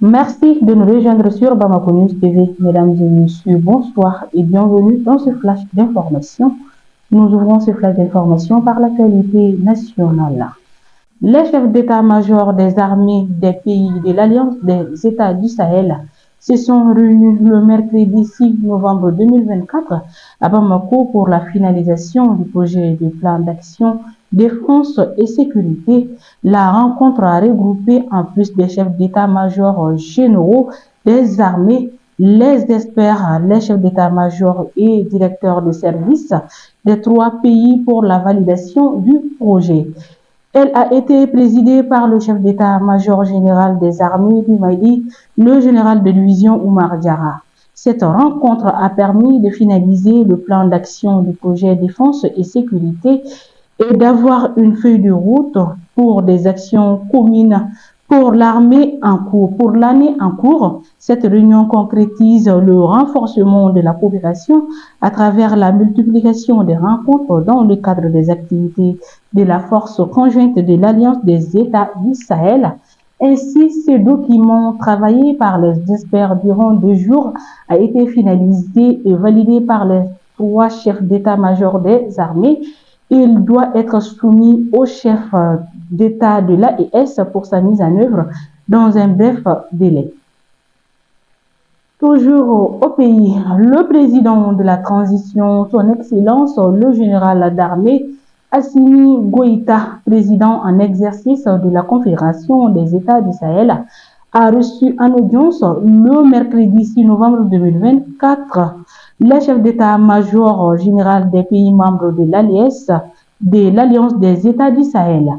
Merci de nous rejoindre sur Bamako News TV. Mesdames et messieurs, bonsoir et bienvenue dans ce flash d'information. Nous ouvrons ce flash d'information par l'actualité nationale. Les chefs d'état-major des armées des pays de l'Alliance des États du Sahel se sont réunis le mercredi 6 novembre 2024 à Bamako pour la finalisation du projet de plan d'action défense et sécurité. La rencontre a regroupé, en plus des chefs d'état-major généraux des armées, les experts, les chefs d'état-major et directeurs de service des trois pays pour la validation du projet. Elle a été présidée par le chef d'état-major général des armées du Mali, le général de division Oumar Diarra. Cette rencontre a permis de finaliser le plan d'action du projet défense et sécurité et d'avoir une feuille de route pour des actions communes pour l'armée en cours. Pour l'année en cours, cette réunion concrétise le renforcement de la coopération à travers la multiplication des rencontres dans le cadre des activités de la force conjointe de l'Alliance des États du Sahel. Ainsi, ce document travaillé par les experts durant 2 jours a été finalisé et validé par les 3 chefs d'état-major des armées. Il doit être soumis au chef d'État de l'AES pour sa mise en œuvre dans un bref délai. Toujours au pays, le président de la transition, son Excellence, le général d'armée, Assimi Goïta, président en exercice de la Confédération des États du Sahel, a reçu en audience le mercredi 6 novembre 2024 les chefs d'état-major général des pays membres de l'Alliance des États du Sahel.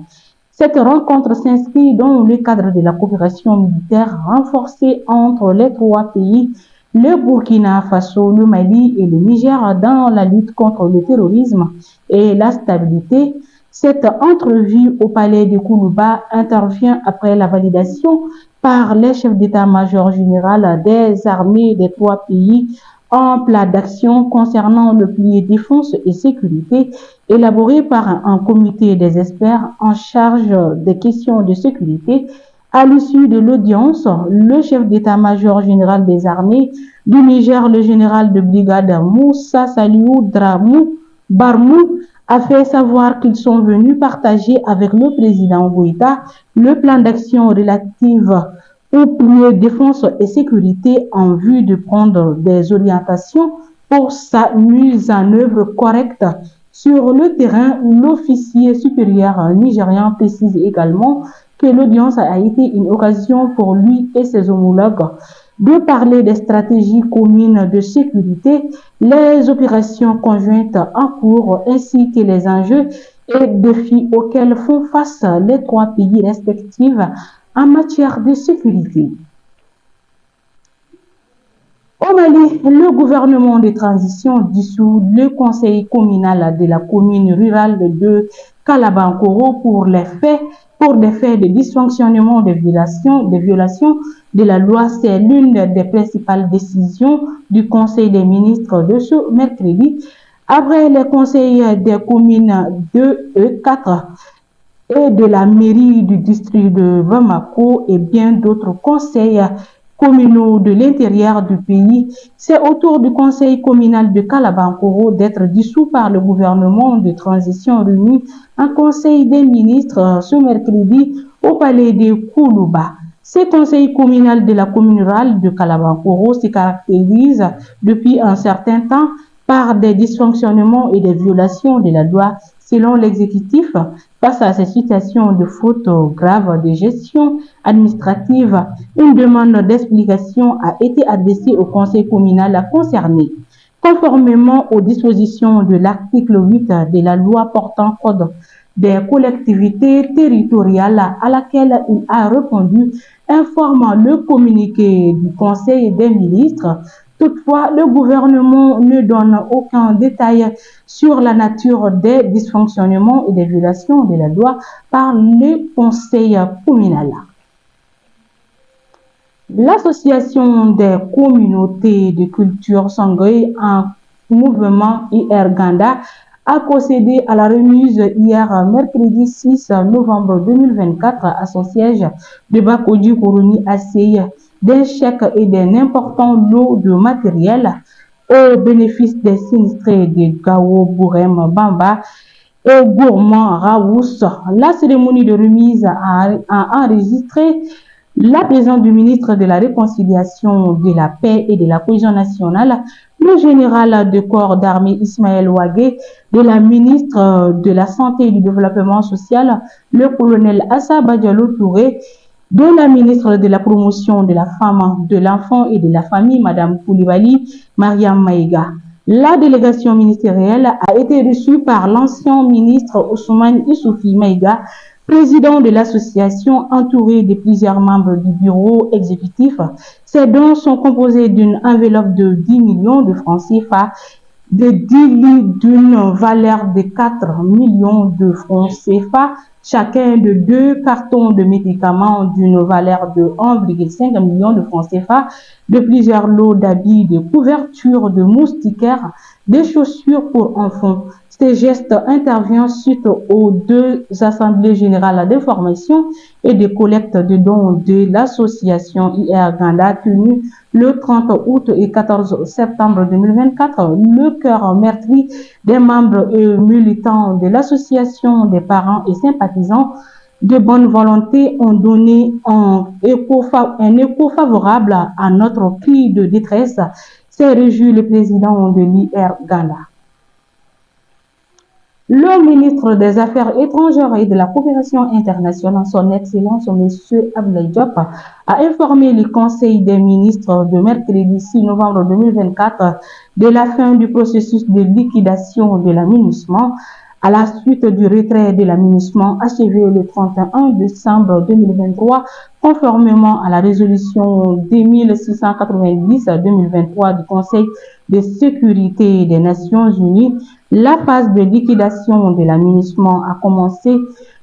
Cette rencontre s'inscrit dans le cadre de la coopération militaire renforcée entre les 3 pays, le Burkina Faso, le Mali et le Niger, dans la lutte contre le terrorisme et la stabilité. Cette entrevue au palais de Koulouba intervient après la validation par les chefs d'état-major général des armées des 3 pays en plan d'action concernant le pilier défense et sécurité élaboré par un comité des experts en charge des questions de sécurité. À l'issue de l'audience, le chef d'état-major général des armées du Niger, le général de brigade Moussa Saliou Dramou Barmou, a fait savoir qu'ils sont venus partager avec le président Goïta le plan d'action relatif au pilier défense et sécurité en vue de prendre des orientations pour sa mise en œuvre correcte sur le terrain. L'officier supérieur nigérian précise également que l'audience a été une occasion pour lui et ses homologues de parler des stratégies communes de sécurité, les opérations conjointes en cours ainsi que les enjeux et défis auxquels font face les 3 pays respectifs en matière de sécurité. Au Mali, le gouvernement de transition dissout le conseil communal de la commune rurale de Kalabankoro pour des faits de dysfonctionnement, de violation de la loi. C'est l'une des principales décisions du Conseil des ministres de ce mercredi. Après les conseils des communes de E4 et de la mairie du district de Bamako et bien d'autres conseils communaux de l'intérieur du pays, c'est au tour du conseil communal de Kalabankoro d'être dissous par le gouvernement de transition réuni en conseil des ministres ce mercredi au palais de Koulouba. Ce conseil communal de la commune rurale de Kalabankoro se caractérise depuis un certain temps par des dysfonctionnements et des violations de la loi. Selon l'exécutif, face à ces situations de fautes graves de gestion administrative, une demande d'explication a été adressée au conseil communal concerné. Conformément aux dispositions de l'article 8 de la loi portant code des collectivités territoriales à laquelle il a répondu, informant le communiqué du Conseil des ministres. Toutefois, le gouvernement ne donne aucun détail sur la nature des dysfonctionnements et des violations de la loi par le conseil communal. L'association des communautés de culture Sangoï en mouvement IR Ganda a procédé à la remise hier mercredi 6 novembre 2024 à son siège de Bakodji Kourouni Assey d'un chèque et d'un important lot de matériel au bénéfice des sinistrés de Gao, Bourem, Bamba et Gourmand Raous. La cérémonie de remise a enregistré la présence du ministre de la Réconciliation, de la Paix et de la Cohésion nationale, le général de corps d'armée Ismaël Ouagé, de la ministre de la Santé et du Développement social, le colonel Assaba Diallo Touré, de la ministre de la Promotion de la Femme, de l'Enfant et de la Famille, Madame Koulibaly Mariam Maïga. La délégation ministérielle a été reçue par l'ancien ministre Ousmane Issoufi Maïga, président de l'association, entouré de plusieurs membres du bureau exécutif. Ces dons sont composés d'une enveloppe de 10 millions de francs CFA, de 10 litres d'une valeur de 4 millions de francs CFA, chacun de 2 cartons de médicaments d'une valeur de 1,5 million de francs CFA, de plusieurs lots d'habits, de couvertures, de moustiquaires, des chaussures pour enfants. Ces gestes interviennent suite aux 2 assemblées générales d'information et de collecte de dons de l'association IR Ganda tenues le 30 août et 14 septembre 2024. Le cœur meurtri des membres et militants de l'association, des parents et sympathisants de bonne volonté ont donné un écho favorable à notre cri de détresse, s'est réjoui le président de l'IR Ganda. Le ministre des Affaires étrangères et de la coopération internationale, son Excellence M. Abdoulaye Diop, a informé le Conseil des ministres de mercredi 6 novembre 2024 de la fin du processus de liquidation de l'aménagement à la suite du retrait de l'aménagement achevé le 31 décembre 2023, conformément à la résolution 2690-2023 du Conseil de sécurité des Nations Unies. La phase de liquidation de l'aménagement a commencé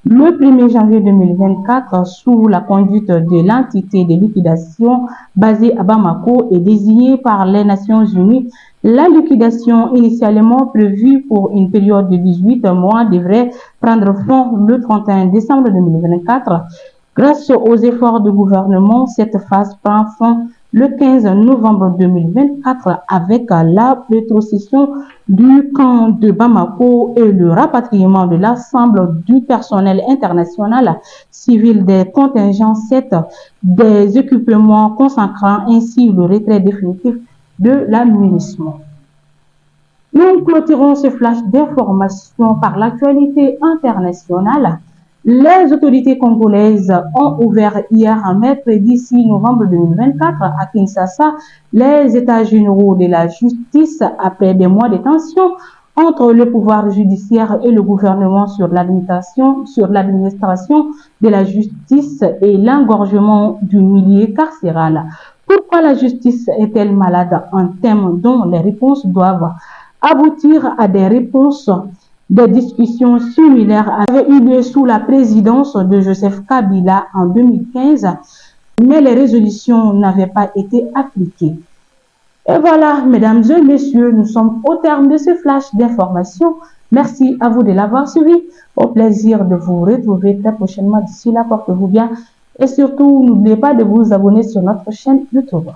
le 1er janvier 2024 sous la conduite de l'entité de liquidation basée à Bamako et désignée par les Nations Unies. La liquidation initialement prévue pour une période de 18 mois devrait prendre fin le 31 décembre 2024. Grâce aux efforts du gouvernement, cette phase prend fin le 15 novembre 2024 avec la rétrocession du camp de Bamako et le rapatriement de l'ensemble du personnel international civil des contingents 7 des équipements consacrant ainsi le retrait définitif de l'aménagement. Nous clôturons ce flash d'information par l'actualité internationale. Les autorités congolaises ont ouvert hier, mercredi 6 novembre 2024, à Kinshasa, les états généraux de la justice après des mois de tension entre le pouvoir judiciaire et le gouvernement sur l'administration de la justice et l'engorgement du milieu carcéral. Pourquoi la justice est-elle malade? Un thème dont les réponses doivent aboutir à des réponses. Des discussions similaires avaient eu lieu sous la présidence de Joseph Kabila en 2015, mais les résolutions n'avaient pas été appliquées. Et voilà, mesdames et messieurs, nous sommes au terme de ce flash d'information. Merci à vous de l'avoir suivi. Au plaisir de vous retrouver très prochainement. D'ici là, portez-vous bien. Et surtout, n'oubliez pas de vous abonner sur notre chaîne YouTube.